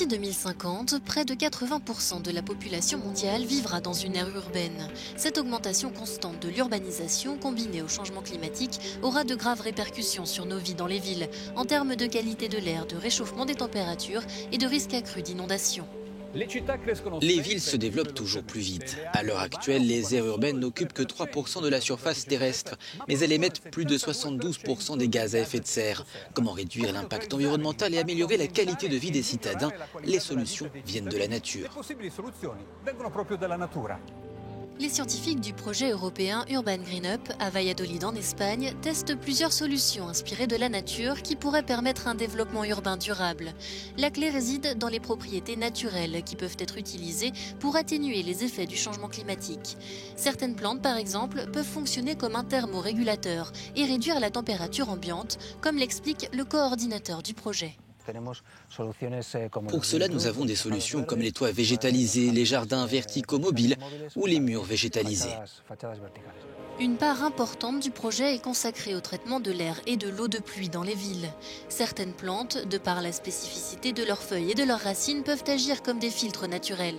D'ici 2050, près de 80% de la population mondiale vivra dans une aire urbaine. Cette augmentation constante de l'urbanisation, combinée au changement climatique, aura de graves répercussions sur nos vies dans les villes, en termes de qualité de l'air, de réchauffement des températures et de risques accrus d'inondation. Les villes se développent toujours plus vite. À l'heure actuelle, les aires urbaines n'occupent que 3% de la surface terrestre, mais elles émettent plus de 72% des gaz à effet de serre. Comment réduire l'impact environnemental et améliorer la qualité de vie des citadins? Les solutions viennent de la nature. Les scientifiques du projet européen Urban Green Up à Valladolid en Espagne testent plusieurs solutions inspirées de la nature qui pourraient permettre un développement urbain durable. La clé réside dans les propriétés naturelles qui peuvent être utilisées pour atténuer les effets du changement climatique. Certaines plantes, par exemple, peuvent fonctionner comme un thermorégulateur et réduire la température ambiante, comme l'explique le coordinateur du projet. Pour cela, nous avons des solutions comme les toits végétalisés, les jardins verticaux mobiles ou les murs végétalisés. Une part importante du projet est consacrée au traitement de l'air et de l'eau de pluie dans les villes. Certaines plantes, de par la spécificité de leurs feuilles et de leurs racines, peuvent agir comme des filtres naturels.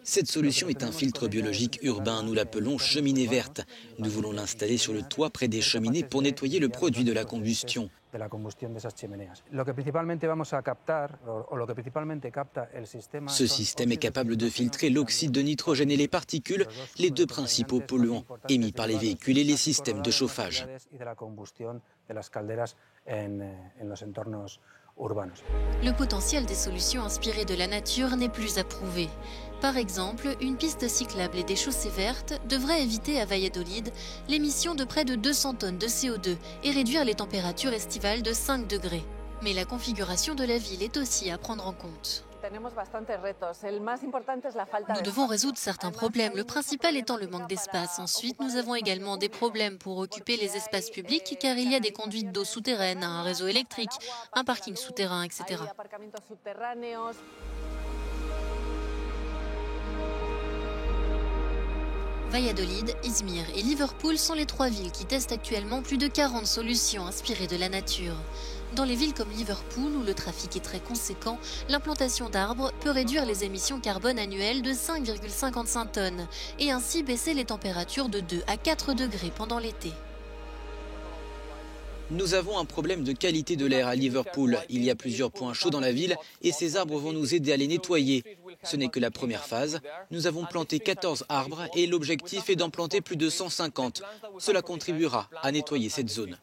Cette solution est un filtre biologique urbain, nous l'appelons cheminée verte. Nous voulons l'installer sur le toit près des cheminées pour nettoyer le produit de la combustion. Ce système est capable de filtrer l'oxyde de nitrogène et les particules, les deux principaux polluants émis par les véhicules et les systèmes de chauffage. Le potentiel des solutions inspirées de la nature n'est plus à prouver. Par exemple, une piste cyclable et des chaussées vertes devraient éviter à Valladolid l'émission de près de 200 tonnes de CO2 et réduire les températures estivales de 5 degrés. Mais la configuration de la ville est aussi à prendre en compte. Nous devons résoudre certains problèmes, le principal étant le manque d'espace. Ensuite, nous avons également des problèmes pour occuper les espaces publics car il y a des conduites d'eau souterraines, un réseau électrique, un parking souterrain, etc. Valladolid, Izmir et Liverpool sont les 3 villes qui testent actuellement plus de 40 solutions inspirées de la nature. Dans les villes comme Liverpool, où le trafic est très conséquent, l'implantation d'arbres peut réduire les émissions carbone annuelles de 5,55 tonnes et ainsi baisser les températures de 2 à 4 degrés pendant l'été. Nous avons un problème de qualité de l'air à Liverpool. Il y a plusieurs points chauds dans la ville et ces arbres vont nous aider à les nettoyer. Ce n'est que la première phase. Nous avons planté 14 arbres et l'objectif est d'en planter plus de 150. Cela contribuera à nettoyer cette zone.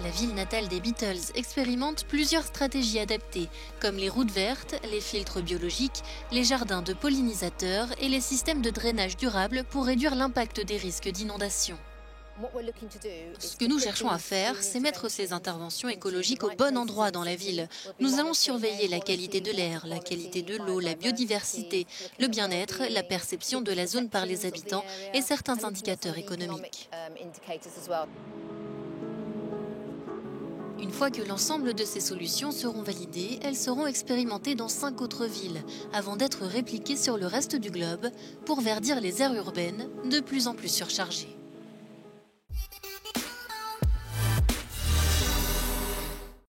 La ville natale des Beatles expérimente plusieurs stratégies adaptées, comme les routes vertes, les filtres biologiques, les jardins de pollinisateurs et les systèmes de drainage durable pour réduire l'impact des risques d'inondation. Ce que nous cherchons à faire, c'est mettre ces interventions écologiques au bon endroit dans la ville. Nous allons surveiller la qualité de l'air, la qualité de l'eau, la biodiversité, le bien-être, la perception de la zone par les habitants et certains indicateurs économiques. Une fois que l'ensemble de ces solutions seront validées, elles seront expérimentées dans 5 autres villes, avant d'être répliquées sur le reste du globe pour verdir les aires urbaines de plus en plus surchargées.